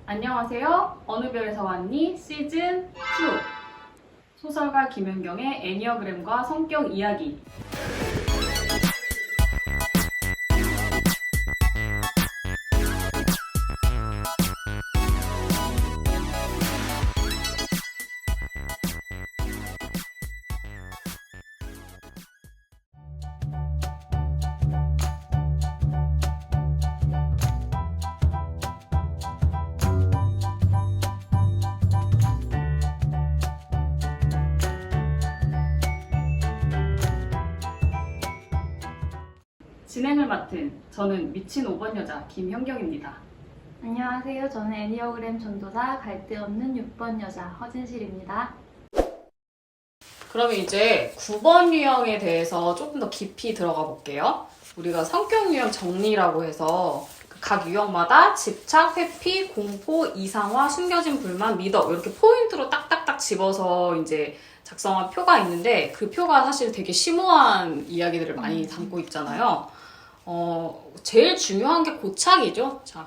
안녕하세요. 어느 별에서 왔니? 시즌 2 소설가 김연경의 애니어그램과 성격 이야기. 진행을 맡은 저는 미친 5번 여자 김현경입니다. 안녕하세요. 저는 애니어그램 전도사 갈등 없는 6번 여자 허진실입니다. 그러면 이제 9번 유형에 대해서 조금 더 깊이 들어가 볼게요. 우리가 성격 유형 정리라고 해서 각 유형마다 집착, 회피, 공포, 이상화, 숨겨진 불만, 미덕 이렇게 포인트로 딱딱딱 집어서 이제 작성한 표가 있는데 그 표가 사실 되게 심오한 이야기들을 많이 담고 있잖아요. 제일 중요한 게 고착이죠. 자,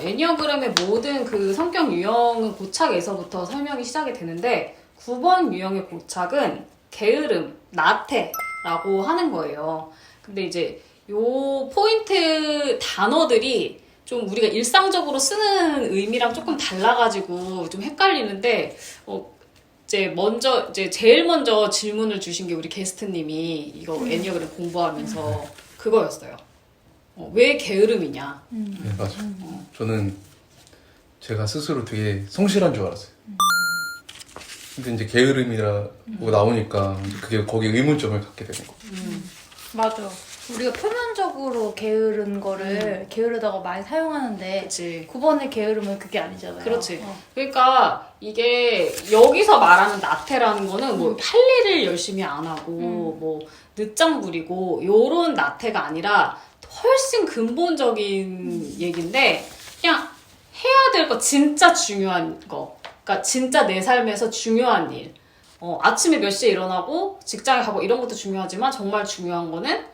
애니어그램의 모든 그 성격 유형은 고착에서부터 설명이 시작이 되는데 9번 유형의 고착은 게으름, 나태라고 하는 거예요. 근데 이제 요 포인트 단어들이 좀 우리가 일상적으로 쓰는 의미랑 조금 달라가지고 좀 헷갈리는데, 이제 제일 먼저 질문을 주신 게 우리 게스트님이 이거 애니어그램 공부하면서 그거였어요. 왜 게으름이냐? 네, 맞아요. 저는 제가 스스로 되게 성실한 줄 알았어요. 근데 이제 게으름이라고 나오니까 그게 거기에 의문점을 갖게 되는 거예요. 맞아. 우리가 표면적으로 게으른 거를 게으르다고 많이 사용하는데 그치. 9번의 게으름은 그게 아니잖아요. 그렇지. 그러니까 이게 여기서 말하는 나태라는 거는 뭐 할 일을 열심히 안 하고 뭐 늦장 부리고 요런 나태가 아니라 훨씬 근본적인 얘기인데 그냥 해야 될 거 진짜 중요한 거. 그러니까 진짜 내 삶에서 중요한 일. 아침에 몇 시에 일어나고 직장에 가고 이런 것도 중요하지만 정말 중요한 거는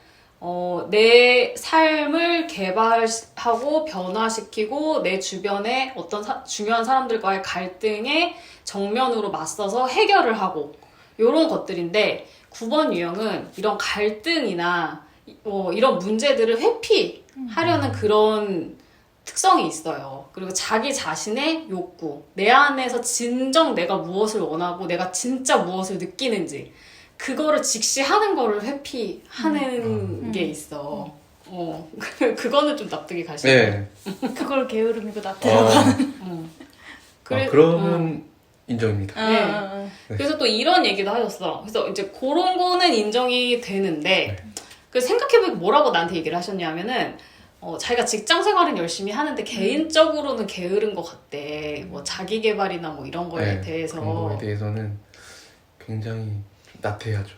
내 삶을 개발하고 변화시키고 내 주변에 어떤 중요한 사람들과의 갈등에 정면으로 맞서서 해결을 하고 이런 것들인데 9번 유형은 이런 갈등이나 이런 문제들을 회피하려는 그런 특성이 있어요. 그리고 자기 자신의 욕구, 내 안에서 진정 내가 무엇을 원하고 내가 진짜 무엇을 느끼는지 그거를 직시하는 거를 회피하는 게 있어. 그거는 좀 납득이 가시죠. 네. 그걸 게으름이고 나태라고 하는. 그러면 인정입니다. 네. 그래서 또 이런 얘기도 하셨어. 그래서 이제 그런 거는 인정이 되는데 그 생각해보니까 뭐라고 나한테 얘기를 하셨냐면은 자기가 직장 생활은 열심히 하는데 개인적으로는 게으른 것 같대. 뭐 자기 개발이나 뭐 이런 거에 대해서. 그런 거에 대해서는 굉장히 좀 나태하죠.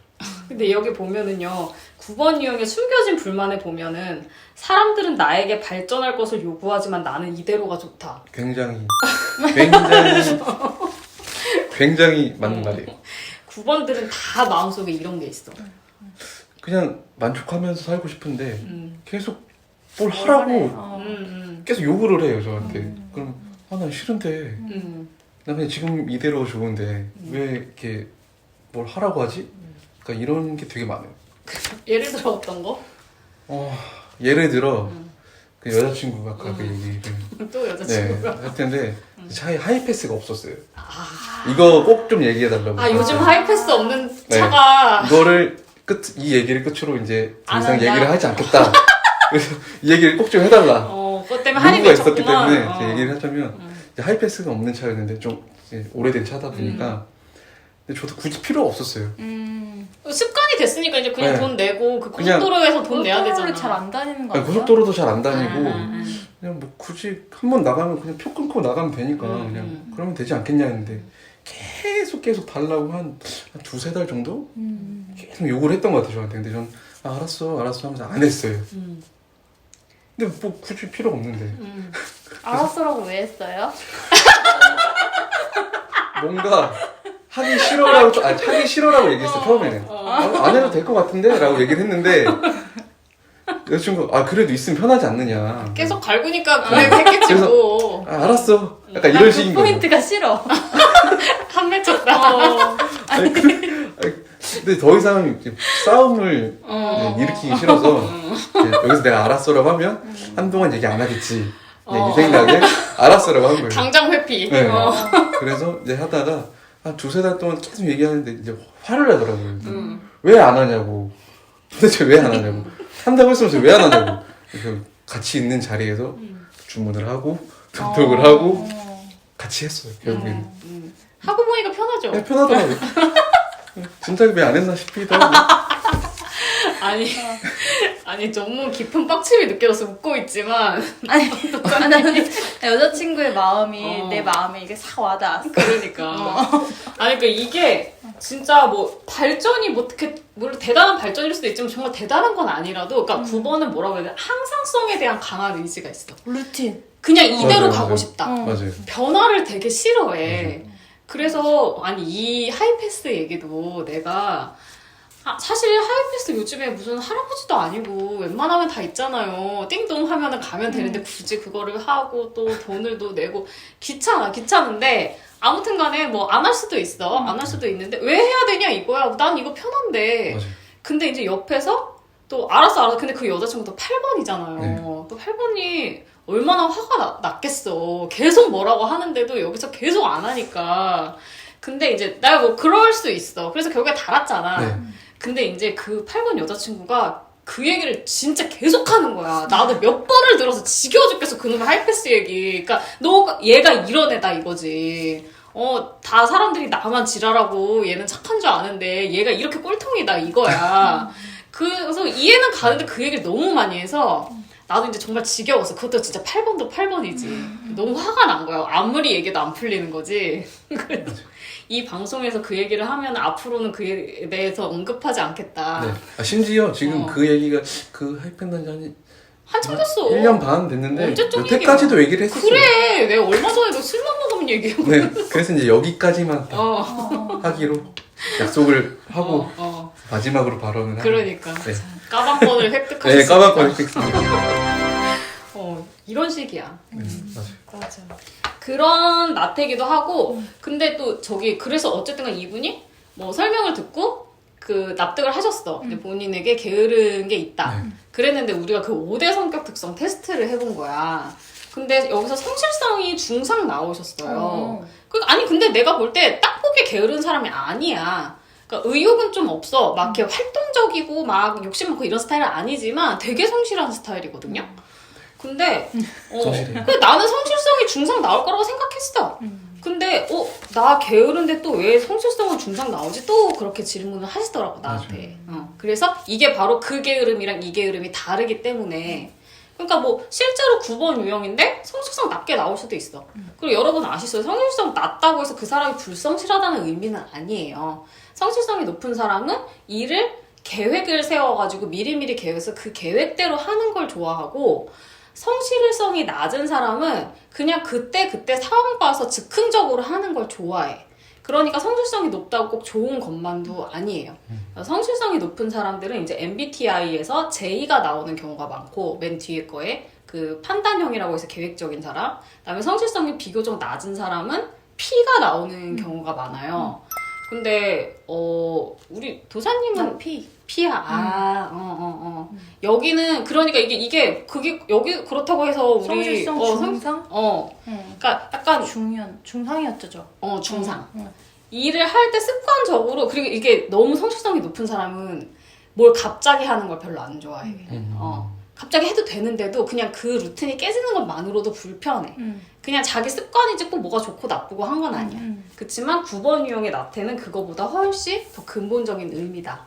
근데 여기 보면은요, 9번 유형의 숨겨진 불만에 보면은 사람들은 나에게 발전할 것을 요구하지만 나는 이대로가 좋다. 굉장히 맞는 말이에요. 9번들은 다 마음속에 이런 게 있어. 그냥 만족하면서 살고 싶은데 계속 뭘 하라고 계속 요구를 해요 저한테. 그럼 난 싫은데 난 그냥 지금 이대로 좋은데 왜 이렇게 뭘 하라고 하지? 그러니까 이런 게 되게 많아요. 예를 들어 어떤 거? 예를 들어 그 여자친구가 아까 그 얘기를 또 여자친구가? 할 텐데 차에 하이패스가 없었어요. 이거 꼭 좀 얘기해달라고. 요즘 하이패스 없는 차가. 이거를 이 얘기를 끝으로 이제 더 안 이상 한다? 얘기를 하지 않겠다. 그래서 이 얘기를 꼭 좀 해달라. 그것 때문에 할인이 이유가 있었기 쳤구나. 때문에 이제 얘기를 하자면 이제 하이패스가 없는 차였는데 좀 이제 오래된 차다 보니까 근데 저도 굳이 필요가 없었어요. 습관이 됐으니까 이제 그냥 네. 돈 내고 그 그냥 고속도로에서 돈 내야 되잖아. 고속도로를 잘 안 다니는 거 아니에요? 고속도로도 잘 안 다니고 그냥 뭐 굳이 한 번 나가면 그냥 표 끊고 나가면 되니까 그냥 그러면 되지 않겠냐 했는데 계속 달라고 한 두세 달 정도 계속 욕을 했던 것 같아요 저한테. 근데 전 알았어 하면서 안 했어요. 근데 뭐 굳이 필요가 없는데 알았어라고 왜 했어요? 뭔가 하기 싫어라고 얘기했어 처음에는. 안 해도 될 것 같은데? 라고 얘기를 했는데 여자친구 그래도 있으면 편하지 않느냐. 계속 갈구니까 그래 했겠지 그래서- 뭐. 알았어. 약간 나 이런 그 식인 거예요. 포인트가 싫어. 한 맺혔다. 아니, 근데 더 이상 이렇게 싸움을 일으키기 싫어서 여기서 내가 알았어라고 하면 한동안 얘기 안 하겠지. 이 생각에 알았어라고 한 거예요. 당장 회피. 네. 그래서 이제 하다가 한 두세 달 동안 계속 얘기하는데 이제 화를 내더라고요. 왜 안 하냐고. 도대체 왜 안 하냐고. 한다고 했으면서 왜 안 하냐고. 그래서 같이 있는 자리에서 주문을 하고 등록을 하고 같이 했어요. 결국에는. 하고 보니까 편하죠. 네, 편하더라고요. 진짜 왜 안 했나 싶기도 하고. 아니 너무 깊은 빡침이 느껴져서 웃고 있지만 아니, 나는 여자친구의 마음이 어. 내 마음에 이게 싹 와닿았어. 그러니까 아니 그러니까 이게 진짜 뭐 발전이 뭐 어떻게 물론 대단한 발전일 수도 있지만 정말 대단한 건 아니라도 그러니까 9번은 뭐라고 해야 돼 항상성에 대한 강한 의지가 있어. 루틴. 그냥 이대로 맞아요, 가고 맞아요. 싶다. 맞아요. 변화를 되게 싫어해. 그래서 아니 이 하이패스 얘기도 내가 사실 하이패스 요즘에 무슨 할아버지도 아니고 웬만하면 다 있잖아요. 띵동 하면은 가면 되는데 굳이 그거를 하고 또 돈을 또 내고 귀찮은데 아무튼 간에 뭐 안 할 수도 있어. 안 할 수도 있는데 왜 해야 되냐 이거야. 난 이거 편한데. 맞아요. 근데 이제 옆에서 또 알았어. 근데 그 여자친구도 8번이잖아요. 네. 또 8번이 얼마나 화가 났겠어. 계속 뭐라고 하는데도 여기서 계속 안 하니까. 근데 이제 내가 뭐 그럴 수 있어. 그래서 결국에 달았잖아. 네. 근데 이제 그 8번 여자친구가 그 얘기를 진짜 계속 하는 거야. 나도 몇 번을 들어서 지겨워 죽겠어. 그놈의 하이패스 얘기. 그러니까 얘가 이런 애다 이거지. 다 사람들이 나만 지랄하고 얘는 착한 줄 아는데 얘가 이렇게 꼴통이다 이거야. 그래서 이해는 가는데 그 얘기를 너무 많이 해서 나도 이제 정말 지겨웠어. 그것도 진짜 8번도 8번이지. 너무 화가 난 거야. 아무리 얘기도 안 풀리는 거지. 그래서 이 방송에서 그 얘기를 하면 앞으로는 그에 대해서 언급하지 않겠다. 네. 심지어 지금 어. 그 얘기가 그 하이팬 단지 한참 됐어. 1년 반 됐는데 언제적 여태까지도 얘기를 했었어요. 그래. 내가 얼마 전에 너 술만 먹으면 얘기하고. 네. 그래서 이제 여기까지만 하기로 약속을 하고 마지막으로 발언을 하고. 그러니까. 네. 까방권을 획득하셨어. 네, 까방권 획득했습니다. 이런 식이야. 네, 맞아요. 맞아. 그런 나태기도 하고, 근데 또 그래서 어쨌든 간 이분이 뭐 설명을 듣고 그 납득을 하셨어. 근데 본인에게 게으른 게 있다. 네. 그랬는데 우리가 그 5대 성격 특성 테스트를 해본 거야. 근데 여기서 성실성이 중상 나오셨어요. 아니, 근데 내가 볼 때 딱 보기에 게으른 사람이 아니야. 그러니까 의욕은 좀 없어. 막 이렇게 활동적이고 막 욕심 많고 이런 스타일은 아니지만 되게 성실한 스타일이거든요. 근데 성실해요. 근데 나는 성실성이 중상 나올 거라고 생각했어. 근데 나 게으른데 또 왜 성실성은 중상 나오지? 또 그렇게 질문을 하시더라고 나한테. 그래서 이게 바로 그 게으름이랑 이 게으름이 다르기 때문에 그러니까 뭐 실제로 9번 유형인데 성실성 낮게 나올 수도 있어. 그리고 여러분 아시죠? 성실성 낮다고 해서 그 사람이 불성실하다는 의미는 아니에요. 성실성이 높은 사람은 일을 계획을 세워가지고 미리미리 계획해서 그 계획대로 하는 걸 좋아하고 성실성이 낮은 사람은 그냥 그때 상황 봐서 즉흥적으로 하는 걸 좋아해. 그러니까 성실성이 높다고 꼭 좋은 것만도 아니에요. 성실성이 높은 사람들은 이제 MBTI에서 J가 나오는 경우가 많고 맨 뒤에 거에 그 판단형이라고 해서 계획적인 사람, 그다음에 성실성이 비교적 낮은 사람은 P가 나오는 경우가 많아요. 근데 우리 도사님은 P야. 여기는 그러니까 그게 여기 그렇다고 해서 우리 성실성 중상? 그러니까 약간 중상이었죠. 중상. 일을 할 때 습관적으로 그리고 이게 너무 성실성이 높은 사람은 뭘 갑자기 하는 걸 별로 안 좋아해. 갑자기 해도 되는데도 그냥 그 루틴이 깨지는 것만으로도 불편해. 그냥 자기 습관이지 꼭 뭐가 좋고 나쁘고 한 건 아니야. 그렇지만 9번 유형의 나태는 그거보다 훨씬 더 근본적인 의미다.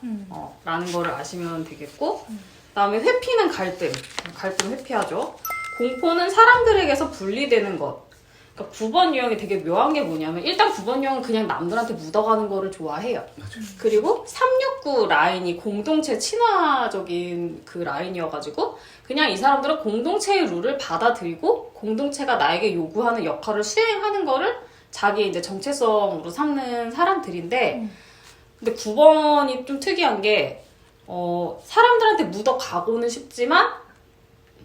라는 거를 아시면 되겠고 그다음에 회피는 갈등 회피하죠. 공포는 사람들에게서 분리되는 것. 그러니까 9번 유형이 되게 묘한 게 뭐냐면 일단 9번 유형은 그냥 남들한테 묻어가는 거를 좋아해요. 그리고 369 라인이 공동체 친화적인 그 라인이어가지고 그냥 이 사람들은 공동체의 룰을 받아들이고 공동체가 나에게 요구하는 역할을 수행하는 거를 자기 이제 정체성으로 삼는 사람들인데 근데 9번이 좀 특이한 게 사람들한테 묻어가고는 싶지만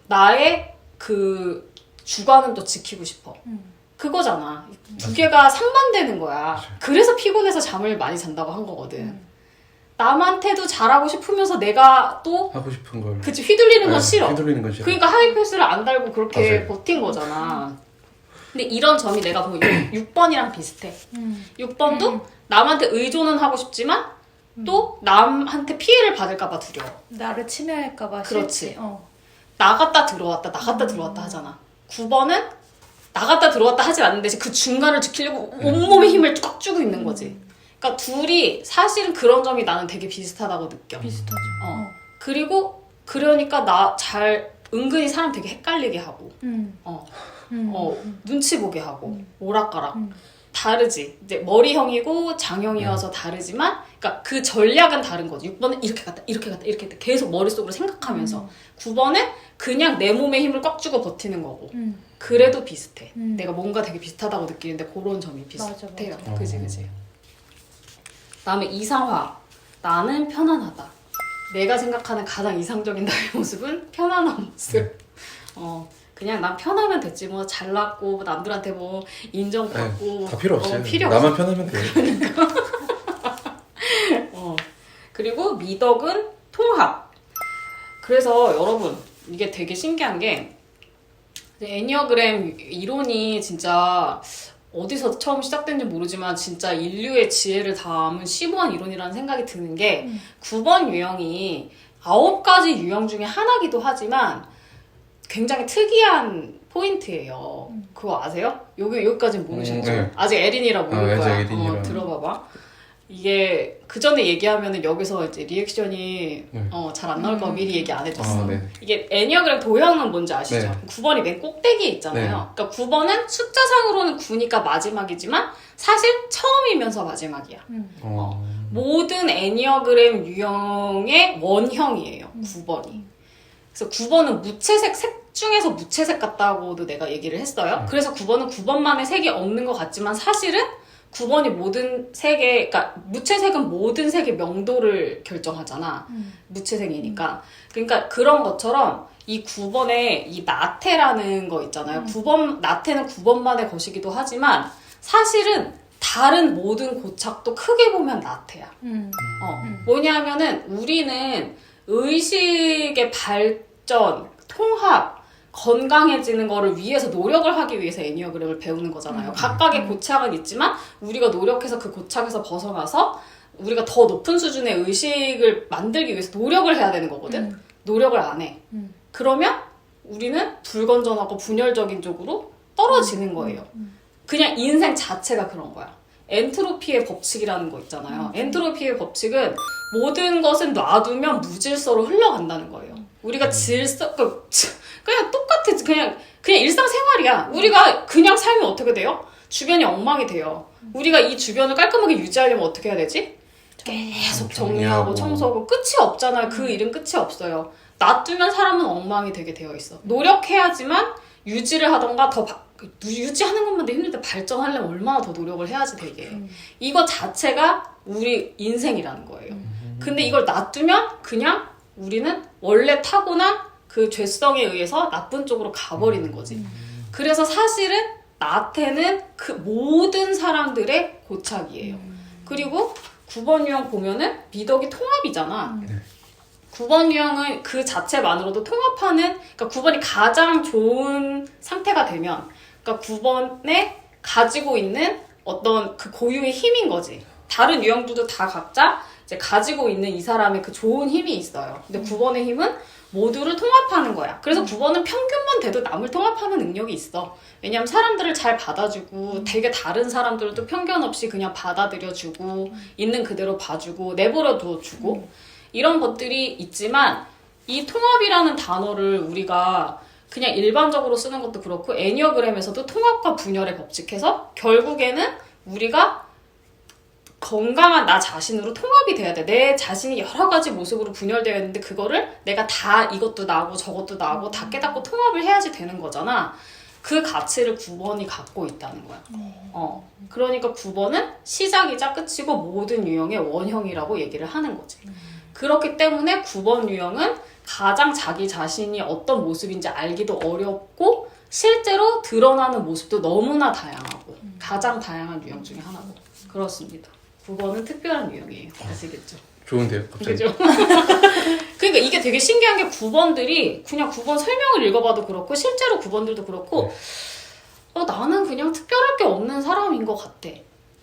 나의 그 주관은 또 지키고 싶어. 그거잖아. 두 개가 상반되는 거야. 그래서 피곤해서 잠을 많이 잔다고 한 거거든. 남한테도 잘하고 싶으면서 내가 또 하고 싶은 걸. 그치, 휘둘리는 건 네, 싫어. 휘둘리는 건 싫어. 그러니까 하이패스를 안 달고 그렇게 맞아요. 버틴 거잖아. 근데 이런 점이 내가 보면 6번이랑 비슷해. 6번도 남한테 의존은 하고 싶지만 또 남한테 피해를 받을까봐 두려워. 나를 침해할까봐 그렇지. 싫지. 나갔다 들어왔다 하잖아. 9번은 나갔다 들어왔다 하지 않는데 그 중간을 지키려고 온몸의 힘을 꽉 주고 있는 거지. 그러니까 둘이 사실은 그런 점이 나는 되게 비슷하다고 느껴. 비슷하죠. 그리고 그러니까 은근히 사람 되게 헷갈리게 하고 눈치 보게 하고 오락가락 다르지. 이제 머리형이고 장형이어서 다르지만 그러니까 그 전략은 다른 거지. 6번은 이렇게 갔다 계속 머릿속으로 생각하면서 9번은 그냥 내 몸에 힘을 꽉 주고 버티는 거고 그래도 비슷해. 내가 뭔가 되게 비슷하다고 느끼는데 그런 점이 비슷해요. 맞아. 그지. 다음에 이상화. 나는 편안하다. 내가 생각하는 가장 이상적인 나의 모습은 편안한 모습. 그냥 난 편하면 됐지 뭐 잘났고 남들한테 뭐 인정받고 다 필요 없어요. 필요 나만 없어. 편하면 돼. 그리고 미덕은 통합. 그래서 여러분 이게 되게 신기한 게 애니어그램 이론이 진짜 어디서 처음 시작된지 모르지만 진짜 인류의 지혜를 담은 심오한 이론이라는 생각이 드는 게 9번 유형이 9가지 유형 중에 하나기도 하지만 굉장히 특이한 포인트예요. 그거 아세요? 여기까지는 모르셨죠? 네. 아직 에린이라 모를 아직 거야. 에린이라. 들어봐봐. 이게 그 전에 얘기하면은 여기서 이제 리액션이 잘 안 나올까 봐 미리 얘기 안 해줬어. 네. 이게 애니어그램 도형은 뭔지 아시죠? 네. 9번이 맨 꼭대기에 있잖아요. 그러니까 9번은 숫자상으로는 9니까 마지막이지만 사실 처음이면서 마지막이야. 모든 애니어그램 유형의 원형이에요. 9번이. 그래서 9번은 무채색 색 중에서 무채색 같다고도 내가 얘기를 했어요. 그래서 9번은 9번만의 색이 없는 것 같지만 사실은 9번이 모든 색의, 그러니까 무채색은 모든 색의 명도를 결정하잖아. 무채색이니까. 그러니까 그런 것처럼 이 9번에 이 나태라는 거 있잖아요. 9번, 나태는 9번만의 것이기도 하지만 사실은 다른 모든 고착도 크게 보면 나태야. 뭐냐면은 우리는 의식의 발전, 통합, 건강해지는 거를 위해서 노력을 하기 위해서 애니어그램을 배우는 거잖아요. 각각의 고착은 있지만 우리가 노력해서 그 고착에서 벗어나서 우리가 더 높은 수준의 의식을 만들기 위해서 노력을 해야 되는 거거든. 노력을 안 해. 그러면 우리는 불건전하고 분열적인 쪽으로 떨어지는 거예요. 그냥 인생 자체가 그런 거야. 엔트로피의 법칙이라는 거 있잖아요. 엔트로피의 법칙은 모든 것은 놔두면 무질서로 흘러간다는 거예요. 우리가 그냥 똑같아. 그냥 일상생활이야. 우리가 그냥 살면 어떻게 돼요? 주변이 엉망이 돼요. 우리가 이 주변을 깔끔하게 유지하려면 어떻게 해야 되지? 계속 정리하고 청소하고 끝이 없잖아요. 그 일은 끝이 없어요. 놔두면 사람은 엉망이 되게 되어 있어. 노력해야지만 유지를 하던가 유지하는 것만 힘들 때 발전하려면 얼마나 더 노력을 해야지 되게. 이거 자체가 우리 인생이라는 거예요. 근데 이걸 놔두면 그냥 우리는 원래 타고난 그 죄성에 의해서 나쁜 쪽으로 가버리는 거지. 그래서 사실은 나태는 그 모든 사람들의 고착이에요. 그리고 9번 유형 보면은 미덕이 통합이잖아. 9번 유형은 그 자체만으로도 통합하는, 그러니까 9번이 가장 좋은 상태가 되면, 그러니까 9번에 가지고 있는 어떤 그 고유의 힘인 거지. 다른 유형들도 다 각자 이제 가지고 있는 이 사람의 그 좋은 힘이 있어요. 근데 9번의 힘은 모두를 통합하는 거야. 그래서 9번은 평균만 돼도 남을 통합하는 능력이 있어. 왜냐면 사람들을 잘 받아주고 되게 다른 사람들도 편견 없이 그냥 받아들여주고 있는 그대로 봐주고 내버려둬주고 이런 것들이 있지만 이 통합이라는 단어를 우리가 그냥 일반적으로 쓰는 것도 그렇고 애니어그램에서도 통합과 분열의 법칙해서 결국에는 우리가 건강한 나 자신으로 통합이 돼야 돼. 내 자신이 여러 가지 모습으로 분열되어 있는데 그거를 내가 다 이것도 나고 저것도 나고 다 깨닫고 통합을 해야지 되는 거잖아. 그 가치를 9번이 갖고 있다는 거야. 그러니까 9번은 시작이자 끝이고 모든 유형의 원형이라고 얘기를 하는 거지. 그렇기 때문에 9번 유형은 가장 자기 자신이 어떤 모습인지 알기도 어렵고 실제로 드러나는 모습도 너무나 다양하고 가장 다양한 유형 중에 하나고 그렇습니다. 9번은 특별한 유형이에요. 아시겠죠? 좋은데요, 갑자기. 그죠? 그러니까 이게 되게 신기한 게 9번들이 그냥 9번 설명을 읽어봐도 그렇고 실제로 9번들도 그렇고 나는 그냥 특별할 게 없는 사람인 것 같아.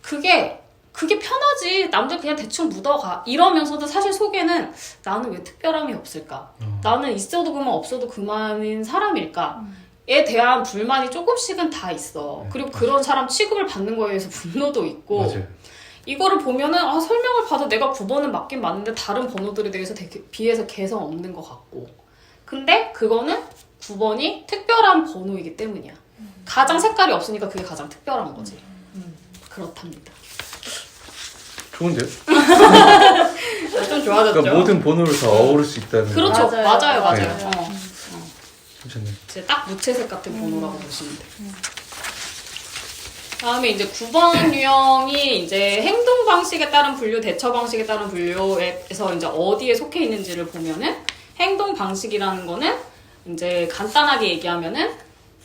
그게 편하지. 남들 그냥 대충 묻어가. 이러면서도 사실 속에는 나는 왜 특별함이 없을까? 나는 있어도 그만 없어도 그만인 사람일까? 에 대한 불만이 조금씩은 다 있어. 그리고 그런 사람 취급을 받는 거에 대해서 분노도 있고 맞아요. 이거를 보면은 설명을 봐도 내가 9번은 맞긴 맞는데 다른 번호들에 대해서 비해서 개성 없는 것 같고 근데 그거는 9번이 특별한 번호이기 때문이야. 가장 색깔이 없으니까 그게 가장 특별한 거지. 그렇답니다. 좋은데요? 좀 좋아졌죠? 그러니까 모든 번호를 다 어우를 수 있다는. 그렇죠. 맞아요. 네. 괜찮네. 이제 딱 무채색 같은 번호라고 보시면 돼. 다음에 이제 9번 유형이 이제 행동 방식에 따른 분류, 대처 방식에 따른 분류에서 이제 어디에 속해 있는지를 보면은 행동 방식이라는 거는 이제 간단하게 얘기하면은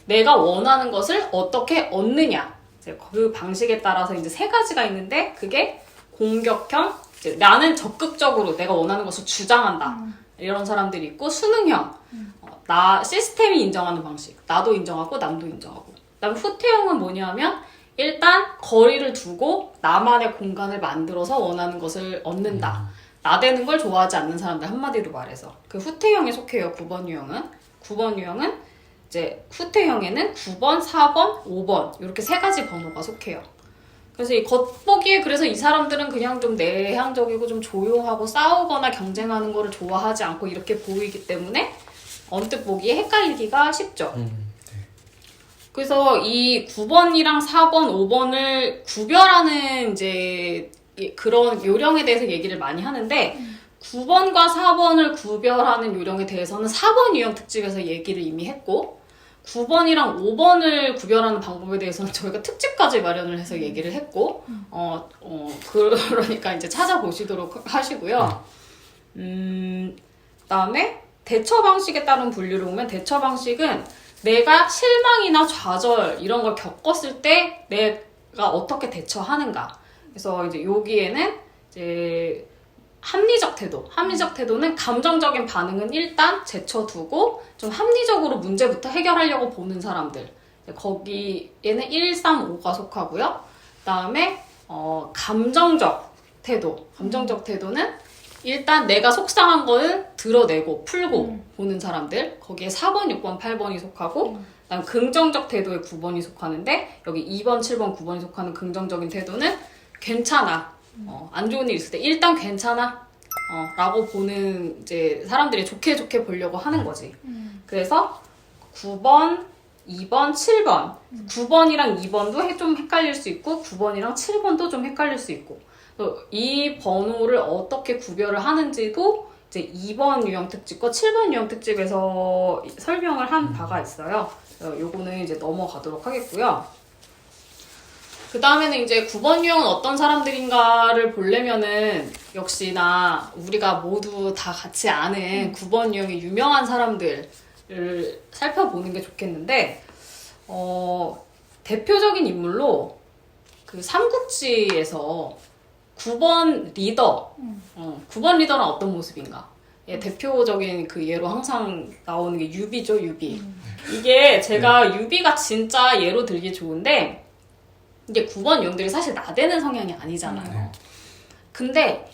내가 원하는 것을 어떻게 얻느냐. 이제 그 방식에 따라서 이제 세 가지가 있는데 그게 공격형, 이제 나는 적극적으로 내가 원하는 것을 주장한다. 이런 사람들이 있고 수능형, 나 시스템이 인정하는 방식. 나도 인정하고 남도 인정하고. 그다음에 후퇴형은 뭐냐면 일단 거리를 두고 나만의 공간을 만들어서 원하는 것을 얻는다. 나대는 걸 좋아하지 않는 사람들 한마디로 말해서 그 후퇴형에 속해요. 9번 유형은. 9번 유형은 이제 후퇴형에는 9번, 4번, 5번 이렇게 세 가지 번호가 속해요. 그래서 이 겉보기에 그래서 이 사람들은 그냥 좀 내향적이고 좀 조용하고 싸우거나 경쟁하는 거를 좋아하지 않고 이렇게 보이기 때문에 언뜻 보기에 헷갈리기가 쉽죠. 그래서 이 9번이랑 4번, 5번을 구별하는 이제 그런 요령에 대해서 얘기를 많이 하는데 9번과 4번을 구별하는 요령에 대해서는 4번 유형 특집에서 얘기를 이미 했고 9번이랑 5번을 구별하는 방법에 대해서는 저희가 특집까지 마련을 해서 얘기를 했고 그러니까 이제 찾아보시도록 하시고요. 그다음에 대처 방식에 따른 분류를 보면 대처 방식은 내가 실망이나 좌절 이런 걸 겪었을 때 내가 어떻게 대처하는가. 그래서 이제 여기에는 이제 합리적 태도. 합리적 태도는 감정적인 반응은 일단 제쳐두고 좀 합리적으로 문제부터 해결하려고 보는 사람들. 거기에는 1, 3, 5가 속하고요. 그다음에 감정적 태도. 감정적 태도는 일단 내가 속상한 거는 드러내고 풀고 보는 사람들. 거기에 4번, 6번, 8번이 속하고 그다음 긍정적 태도에 9번이 속하는데 여기 2번, 7번, 9번이 속하는 긍정적인 태도는 괜찮아. 안 좋은 일 있을 때 일단 괜찮아. 라고 보는 이제 사람들이 좋게 보려고 하는 거지. 그래서 9번, 2번, 7번. 9번이랑 2번도 좀 헷갈릴 수 있고 9번이랑 7번도 좀 헷갈릴 수 있고 이 번호를 어떻게 구별을 하는지도 이제 2번 유형 특집과 7번 유형 특집에서 설명을 한 바가 있어요. 요거는 이제 넘어가도록 하겠고요. 그 다음에는 이제 9번 유형은 어떤 사람들인가를 보려면은 역시나 우리가 모두 다 같이 아는 9번 유형의 유명한 사람들을 살펴보는 게 좋겠는데, 대표적인 인물로 그 삼국지에서 9번 리더, 9번 리더는 어떤 모습인가? 예, 대표적인 그 예로 항상 나오는 게 유비죠, 유비. 이게 제가 유비가 진짜 예로 들기 좋은데, 이게 9번 유형들이 사실 나대는 성향이 아니잖아요. 근데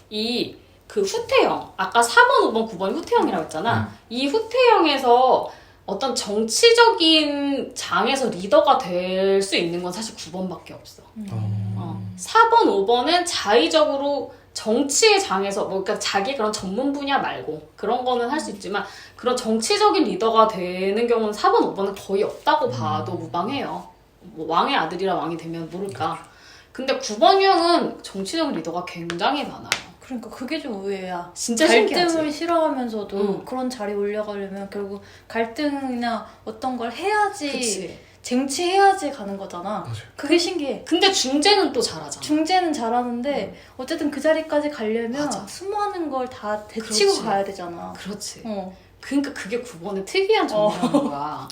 그 후퇴형, 아까 4번, 5번, 9번이 후퇴형이라고 했잖아. 이 후퇴형에서 어떤 정치적인 장에서 리더가 될 수 있는 건 사실 9번밖에 없어. 4번, 5번은 자의적으로 정치의 장에서, 그러니까 자기 그런 전문 분야 말고 그런 거는 할 수 있지만 그런 정치적인 리더가 되는 경우는 4번, 5번은 거의 없다고 봐도 무방해요. 뭐 왕의 아들이라 왕이 되면 모를까. 근데 9번 유형은 정치적 리더가 굉장히 많아요. 그러니까 그게 좀 의외야. 진짜 갈등을 신기하지? 싫어하면서도 그런 자리에 올려가려면 결국 갈등이나 어떤 걸 해야지 그치. 쟁취해야지 가는 거잖아. 맞아요. 그게 신기해. 근데 중재는 또 잘하잖아. 중재는 잘하는데 어쨌든 그 자리까지 가려면 맞아. 수많은 걸 다 데치고 그렇지. 가야 되잖아. 그렇지. 어. 그러니까 그게 9번의 특이한 점이라는 거야.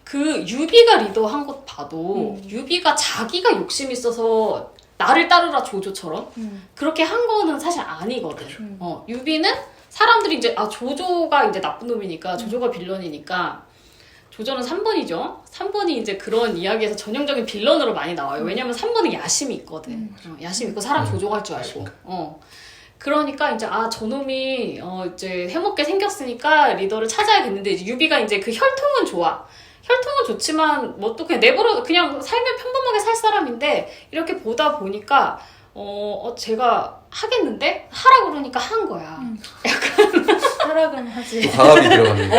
그 유비가 리더한 것 봐도 유비가 자기가 욕심 있어서 나를 따르라 조조처럼 그렇게 한 거는 사실 아니거든. 유비는 사람들이 이제 조조가 이제 나쁜 놈이니까 조조가 빌런이니까 조조는 3번이죠. 3번이 이제 그런 이야기에서 전형적인 빌런으로 많이 나와요. 왜냐면 3번은 야심이 있거든. 야심 있고 사람 조종할 줄 알고. 그러니까 이제 저놈이 이제 해먹게 생겼으니까 리더를 찾아야겠는데 이제 유비가 이제 그 혈통은 좋아. 혈통은 좋지만 뭐 또 그냥 내버려 그냥 살면 평범하게 살 사람인데 이렇게 보다 보니까 제가 하겠는데 하라 그러니까 한 거야. 타락은 하지. 과합이 들어가네.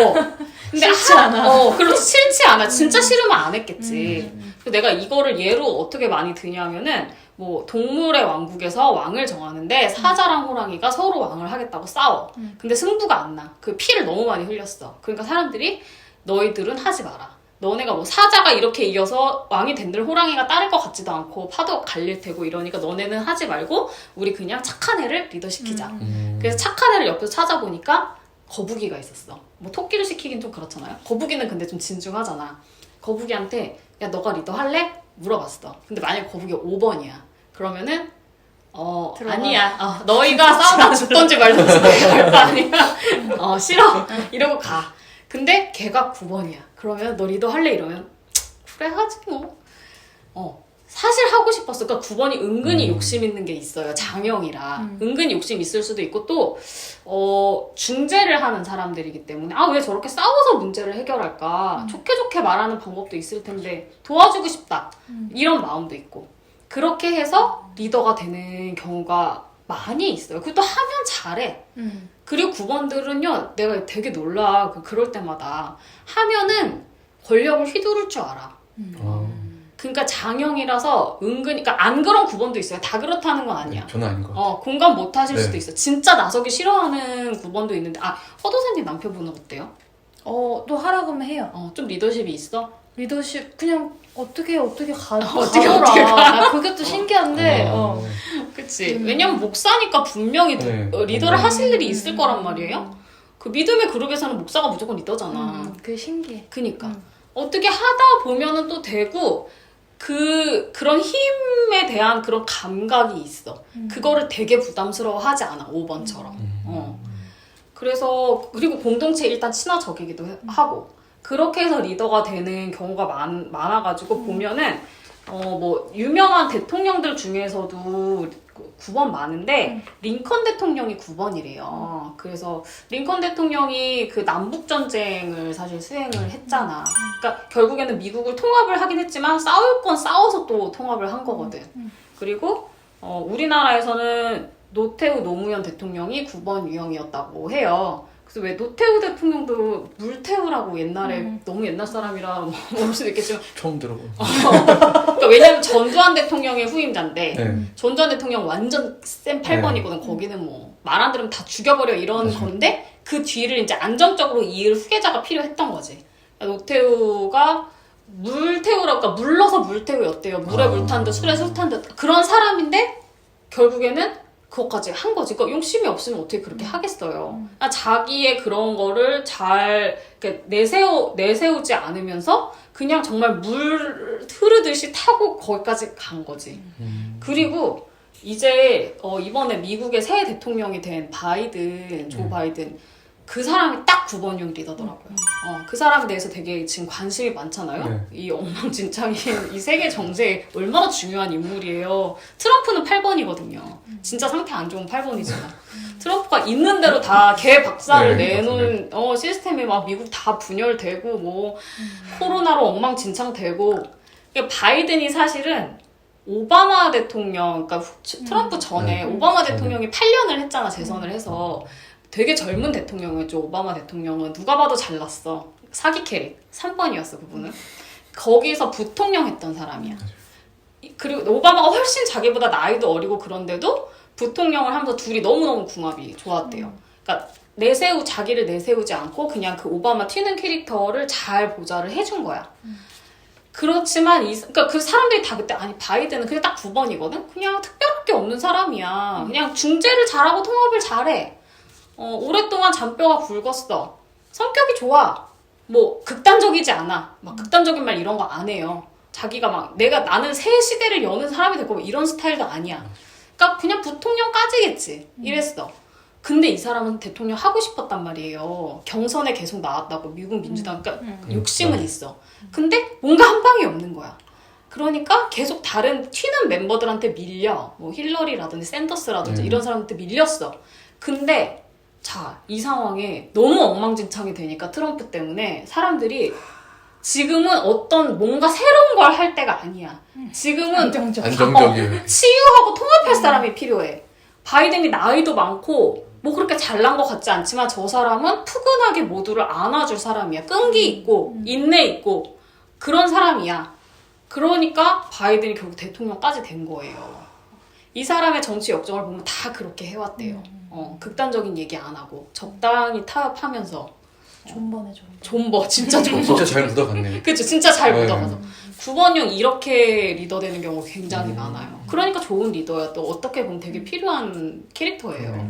근데 싫지 않아. 그렇지 싫지 않아. 진짜 싫으면 안 했겠지. 그래서 내가 이거를 예로 어떻게 많이 드냐면은 뭐 동물의 왕국에서 왕을 정하는데 사자랑 호랑이가 서로 왕을 하겠다고 싸워. 근데 승부가 안 나. 그 피를 너무 많이 흘렸어. 그러니까 사람들이 너희들은 하지 마라. 너네가 뭐 사자가 이렇게 이겨서 왕이 된들 호랑이가 따를 것 같지도 않고 파도가 갈릴 테고 이러니까 너네는 하지 말고 우리 그냥 착한 애를 리더시키자. 그래서 착한 애를 옆에서 찾아보니까 거북이가 있었어. 뭐 토끼를 시키긴 좀 그렇잖아요. 거북이는 근데 좀 진중하잖아. 거북이한테 야 너가 리더 할래? 물어봤어. 근데 만약에 거북이가 5번이야. 그러면은 들어가. 아니야. 너희가 싸우다 죽던지 말던지 내가 할 거 아니야. 싫어. 이러고 가. 근데 걔가 9번이야. 그러면 너 리더 할래? 이러면 그래 하지 뭐. 사실 하고 싶었어. 그러니까 9번이 은근히 욕심 있는 게 있어요. 장형이라. 은근히 욕심 있을 수도 있고 또 중재를 하는 사람들이기 때문에 왜 저렇게 싸워서 문제를 해결할까? 좋게 말하는 방법도 있을 텐데 도와주고 싶다. 이런 마음도 있고. 그렇게 해서 리더가 되는 경우가 많이 있어요. 그것도 하면 잘해. 그리고 9번들은요, 내가 되게 놀라. 그럴 때마다. 하면은 권력을 휘두를 줄 알아. 그러니까 장형이라서 은근히, 그러니까 안 그런 9번도 있어요. 다 그렇다는 건 아니야. 네, 저는 아닌 것 같아요. 공감 못 하실 네. 수도 있어. 진짜 나서기 싫어하는 9번도 있는데, 허도사님 남편분은 어때요? 또 하라 그러면 해요. 좀 리더십이 있어? 리더십 그냥 어떻게 어떻게 가더라. 가. 그게 또 신기한데. 그치. 왜냐면 목사니까 분명히 네. 리더를 하실 일이 있을 거란 말이에요. 그 믿음의 그룹에서는 목사가 무조건 리더잖아. 그게 신기해. 그니까. 어떻게 하다 보면은 또 되고, 그런 힘에 대한 그런 감각이 있어. 그거를 되게 부담스러워 하지 않아, 5번처럼. 그래서, 그리고 공동체 일단 친화적이기도 하고, 그렇게 해서 리더가 되는 경우가 많아가지고 보면은, 뭐, 유명한 대통령들 중에서도 9번 많은데, 링컨 대통령이 9번이래요. 그래서, 링컨 대통령이 그 남북전쟁을 사실 수행을 했잖아. 그러니까, 결국에는 미국을 통합을 하긴 했지만, 싸울 건 싸워서 또 통합을 한 거거든. 그리고, 우리나라에서는 노태우 노무현 대통령이 9번 유형이었다고 해요. 그래서 왜 노태우 대통령도 물태우라고 옛날에 너무 옛날 사람이라 모를 수도 있겠지만 처음 들어본. 그러니까 왜냐면 전두환 대통령의 후임자인데 네. 전두환 대통령 완전 센 8번이거든. 거기는 뭐 말 안 들으면 다 죽여버려 이런 건데 그 뒤를 이제 안정적으로 이을 후계자가 필요했던 거지. 그러니까 노태우가 물태우라고 그러니까 물러서 물태우였대요. 물에 물 탄 듯 술에 술 탄 듯 그런 사람인데 결국에는 그것까지 한 거지. 그러니까 욕심이 없으면 어떻게 그렇게 하겠어요. 그러니까 자기의 그런 거를 잘 내세우지 않으면서 그냥 정말 물 흐르듯이 타고 거기까지 간 거지. 그리고 이제 이번에 미국의 새 대통령이 된 바이든, 조 바이든 그 사람이 딱 9번용 리더더라고요. 그 사람에 대해서 되게 지금 관심이 많잖아요. 네. 이 엉망진창인 이 세계 정세에 얼마나 중요한 인물이에요. 트럼프는 8번이거든요. 진짜 상태 안 좋은 8번이지만. 트럼프가 있는 대로 다 개 박살을 네, 내놓은 시스템이 막 미국 다 분열되고 뭐 코로나로 엉망진창되고 바이든이 사실은 오바마 대통령, 그러니까 트럼프 전에 오바마 대통령이 8년을 했잖아, 재선을 해서. 되게 젊은 대통령이었죠. 오바마 대통령은 누가 봐도 잘났어. 사기 캐릭 3번이었어 그분은. 거기서 부통령 했던 사람이야. 그리고 오바마가 훨씬 자기보다 나이도 어리고 그런데도 부통령을 하면서 둘이 너무너무 궁합이 좋았대요. 그러니까 자기를 내세우지 않고 그냥 그 오바마 튀는 캐릭터를 잘 보좌를 해준 거야. 그렇지만 그러니까 그 사람들이 다 그때 아니 바이든은 그냥 딱 9번이거든. 그냥 특별할 게 없는 사람이야. 그냥 중재를 잘하고 통합을 잘해. 오랫동안 잔뼈가 굵었어. 성격이 좋아. 뭐 극단적이지 않아. 막 극단적인 말 이런 거 안 해요. 자기가 막 나는 새 시대를 여는 사람이 될 거고 이런 스타일도 아니야. 그러니까 그냥 부통령까지겠지. 이랬어. 근데 이 사람은 대통령 하고 싶었단 말이에요. 경선에 계속 나왔다고 미국 민주당. 그러니까 욕심은 있어. 근데 뭔가 한 방이 없는 거야. 그러니까 계속 다른 튀는 멤버들한테 밀려. 뭐 힐러리라든지 샌더스라든지 이런 사람한테 밀렸어. 근데 자, 이 상황에 너무 엉망진창이 되니까 트럼프 때문에 사람들이 지금은 어떤 뭔가 새로운 걸 할 때가 아니야. 지금은 안정적이에요. 치유하고 통합할 사람이 필요해. 바이든이 나이도 많고 뭐 그렇게 잘난 것 같지 않지만 저 사람은 푸근하게 모두를 안아줄 사람이야. 끈기 있고 인내 있고 그런 사람이야. 그러니까 바이든이 결국 대통령까지 된 거예요. 이 사람의 정치 역정을 보면 다 그렇게 해왔대요. 극단적인 얘기 안 하고 적당히 타협하면서 존버네. 존버 진짜 존버. 진짜 잘 묻어갔네. 그쵸 진짜 잘 네. 묻어가서 9번형 이렇게 리더 되는 경우가 굉장히 많아요. 그러니까 좋은 리더야. 또 어떻게 보면 되게 필요한 캐릭터예요.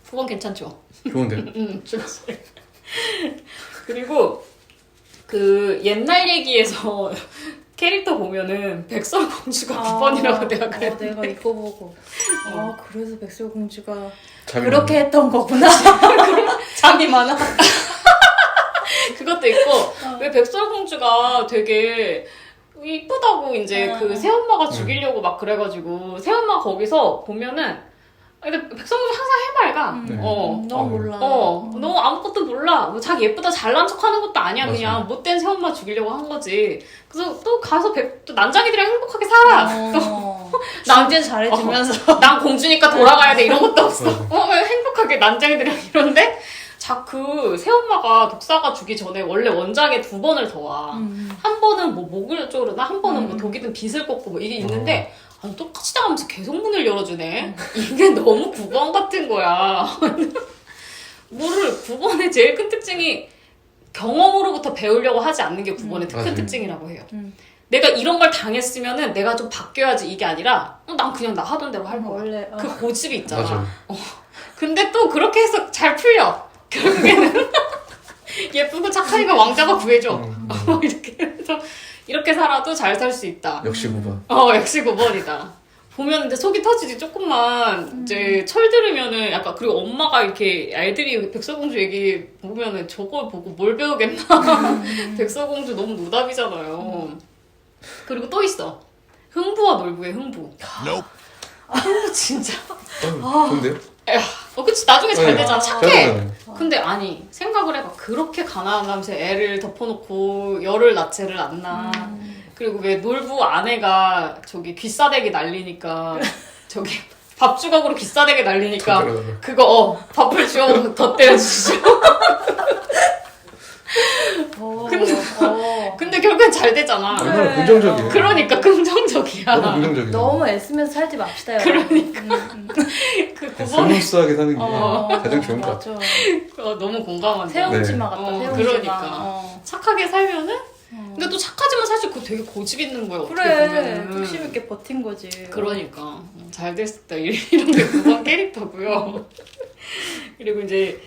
9번 괜찮죠? 좋은데? 좋지. 그리고 그 옛날 얘기에서 캐릭터 보면은 백설공주가 9번이라고 내가 그랬는데 내가 이거 보고 그래서 백설공주가 잠이 그렇게 많아. 했던 거구나. 잠이 많아. 그것도 있고 왜 백설공주가 되게 이쁘다고 이제 그 새엄마가 죽이려고 막 그래가지고 새엄마 거기서 보면은 근데 백설공주 항상 해맑아. 네. 너무 몰라. 너무 아무것도 몰라. 뭐 자기 예쁘다 잘난 척하는 것도 아니야. 맞아. 그냥 못된 새엄마 죽이려고 한 거지. 그래서 또 가서 또 난장이들이랑 행복하게 살아. 남자 잘해주면서 난 공주니까 돌아가야 돼 이런 것도 없어. 행복하게 난장이들이랑 이런데 그 새엄마가 독사가 주기 전에 원래 원작에 2번을 더 와. 한 번은 뭐 목을 조르나 한 번은 뭐 독이든 빗을 꽂고 뭐 이게 있는데 아니, 똑같이 당하면서 계속 문을 열어주네. 이게 너무 9번 같은 거야. 뭐를 9번의 제일 큰 특징이 경험으로부터 배우려고 하지 않는 게 9번의 큰 특징이라고 해요. 내가 이런 걸 당했으면은 내가 좀 바뀌어야지 이게 아니라 난 그냥 나 하던 대로 할 거야. 원래 그 고집이 있잖아. 맞아. 근데 또 그렇게 해서 잘 풀려. 결국에는 예쁘고 착하니까 왕자가 구해줘. 이렇게 해서 이렇게 살아도 잘 살 수 있다. 역시 9번. 역시 9번이다. 보면 근데 속이 터지지. 조금만 이제 철 들으면은 약간 그리고 엄마가 이렇게 애들이 백설공주 얘기 보면은 저걸 보고 뭘 배우겠나. 백설공주 너무 노답이잖아요. 그리고 또 있어. 흥부와 놀부의 흥부. 흥부 진짜. 좋은데요? 그치 나중에 잘 네. 되잖아. 착해. 잘하잖아요. 근데 아니 생각을 해봐. 그렇게 가난하면서 애를 덮어놓고 열을 낳지를 않나. 그리고 왜 놀부 아내가 저기 귀싸대기 날리니까 저기 밥 주걱으로 귀싸대기 날리니까 젓가락으로. 그거 밥을 주워 더 때려주시죠. 근데 결국엔 잘 되잖아. 얼마나 긍정적이에요. 그러니까 긍정적이야. 너무 긍정적이에요. 너무 애쓰면서 살지 맙시다. 그러니까. 그 9번에 스무스하게 사는 게 가장 좋은 것 같아요. 맞아. 너무 공감한다. 세움치마 같다. 세움치마. 그러니까. 착하게 살면은 근데 또 착하지만 사실 그거 되게 고집 있는 거야. 어떻게 그래. 보면은. 뚝심 있게 버틴 거지. 그러니까 잘 됐다 이런 게 9번 캐릭터고요. 그리고 이제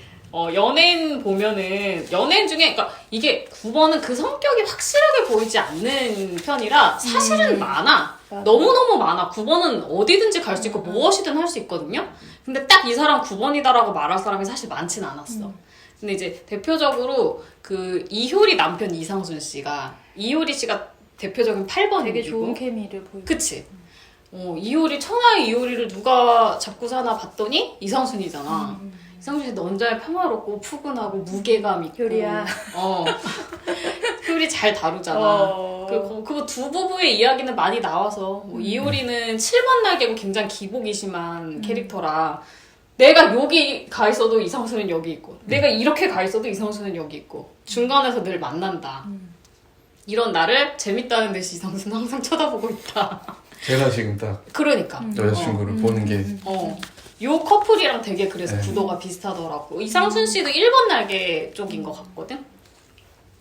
연예인 보면은 연예인 중에 그러니까 이게 9번은 그 성격이 확실하게 보이지 않는 편이라 사실은 많아. 맞아. 너무너무 많아. 9번은 어디든지 갈 수 있고 무엇이든 할 수 있거든요. 근데 딱 이 사람 9번이다라고 말할 사람이 사실 많진 않았어. 근데 이제 대표적으로 그 이효리 남편 이상순 씨가 이효리 씨가 대표적인 8번이고 되게 좋은 케미를 보이고. 그치? 이효리 천하의 이효리를 누가 잡고 사나 봤더니 이상순이잖아. 이상순이 남자애 평화롭고 푸근하고 무게감 있고 효리야. 효리 잘 다루잖아. 그리고 두 부부의 이야기는 많이 나와서 뭐 이효리는 7번 날개고 굉장히 기복이 심한 캐릭터라 내가 여기 가 있어도 이상순은 여기 있고 내가 이렇게 가 있어도 이상순은 여기 있고 중간에서 늘 만난다. 이런 나를 재밌다는 듯이 이상순은 항상 쳐다보고 있다. 제가 지금 딱 그러니까 여자친구를 보는 게 요 커플이랑 되게 그래서 네. 구도가 비슷하더라고. 이상순 씨도 1번 날개 쪽인 것 같거든.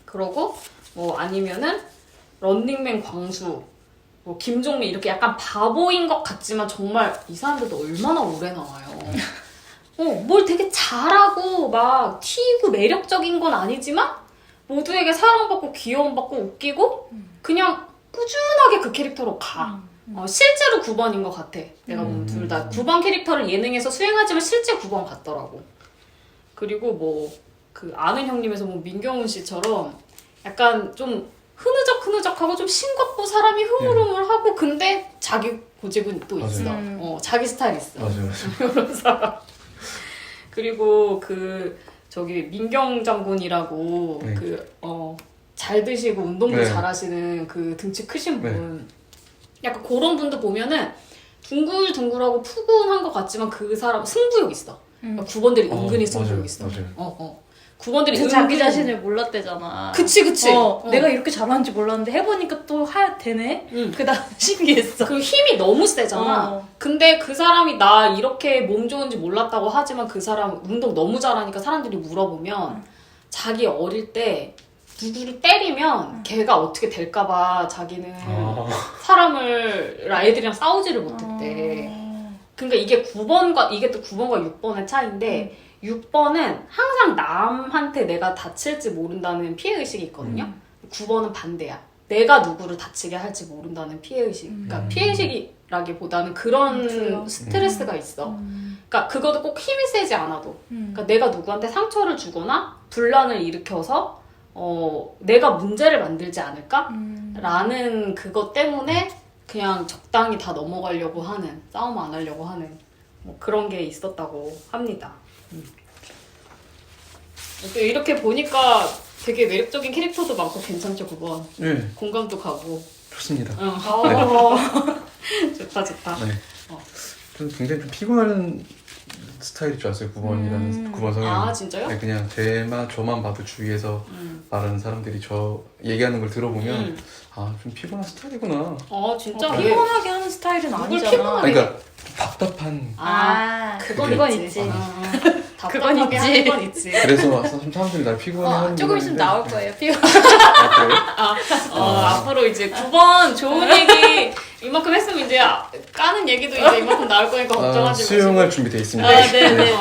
그러고 뭐 아니면은 런닝맨 광수, 뭐 김종민 이렇게 약간 바보인 것 같지만 정말 이 사람들도 얼마나 오래 나와요. 뭘 되게 잘하고 막 튀고 매력적인 건 아니지만 모두에게 사랑받고 귀여움받고 웃기고 그냥 꾸준하게 그 캐릭터로 가. 실제로 9번인 것 같아. 내가 보면 둘 다 9번 캐릭터를 예능에서 수행하지만 실제 9번 같더라고. 그리고 뭐 그 아는 형님에서 뭐 민경훈 씨처럼 약간 좀 흐느적흐느적하고 좀 싱겁고 사람이 흐물흐물하고 근데 자기 고집은 또 있어. 자기 스타일 있어. 맞아요. 이런 사람. 그리고 그 저기 민경 장군이라고 네. 잘 드시고 운동도 네. 잘하시는 그 등치 크신 분. 네. 약간 그런 분들 보면은 둥글둥글하고 푸근한 것 같지만 그 사람 승부욕 있어. 그러니까 9번들이 은근히 승부욕 맞아요. 있어. 맞아요. 9번들이 자기 은근히 자신을 몰랐대잖아. 그치. 내가 이렇게 잘하는지 몰랐는데 해보니까 또 되네? 응. 그 다음 신기했어. 그 힘이 너무 세잖아. 근데 그 사람이 나 이렇게 몸 좋은지 몰랐다고 하지만 그 사람 운동 너무 잘하니까 사람들이 물어보면 자기 어릴 때 누구를 때리면 걔가 어떻게 될까봐 자기는 사람을 애들이랑 싸우지를 못했대. 그러니까 이게 9번과 이게 또 9번과 6번의 차이인데 6번은 항상 남한테 내가 다칠지 모른다는 피해의식이 있거든요. 9번은 반대야. 내가 누구를 다치게 할지 모른다는 피해의식. 그러니까 피해의식이라기보다는 그런 스트레스가 있어. 그러니까 그것도 꼭 힘이 세지 않아도. 그러니까 내가 누구한테 상처를 주거나 분란을 일으켜서 내가 문제를 만들지 않을까? 라는 그것 때문에 그냥 적당히 다 넘어가려고 하는, 싸움 안 하려고 하는 뭐 그런 게 있었다고 합니다. 이렇게 보니까 되게 매력적인 캐릭터도 많고 괜찮죠, 9번. 네, 공감도 가고. 좋습니다. 좋다. 네. 저는 굉장히 좀 피곤한 스타일일 줄 알았어요. 9번이라는 9번 성향. 아, 진짜요? 네, 그냥 저만 봐도 주위에서 말하는 사람들이 저 얘기하는 걸 들어보면 좀 피곤한 스타일이구나. 진짜? 피곤하게 하는 스타일은 누굴 아니잖아. 피곤하게 그러니까 답답한. 그건 있지. 답답하게 그건 있지. 하는 건 있지. 그래서 좀 사람들이 날 피곤해하는 조금 있으면 나올 거예요. 피곤. 그래요? 앞으로 이제 9번 좋은 얘기 이만큼 했으면 이제 까는 얘기도 이제 이만큼 나올 거니까 걱정하지 마시고. 수용할 준비돼 있습니다. 네네네.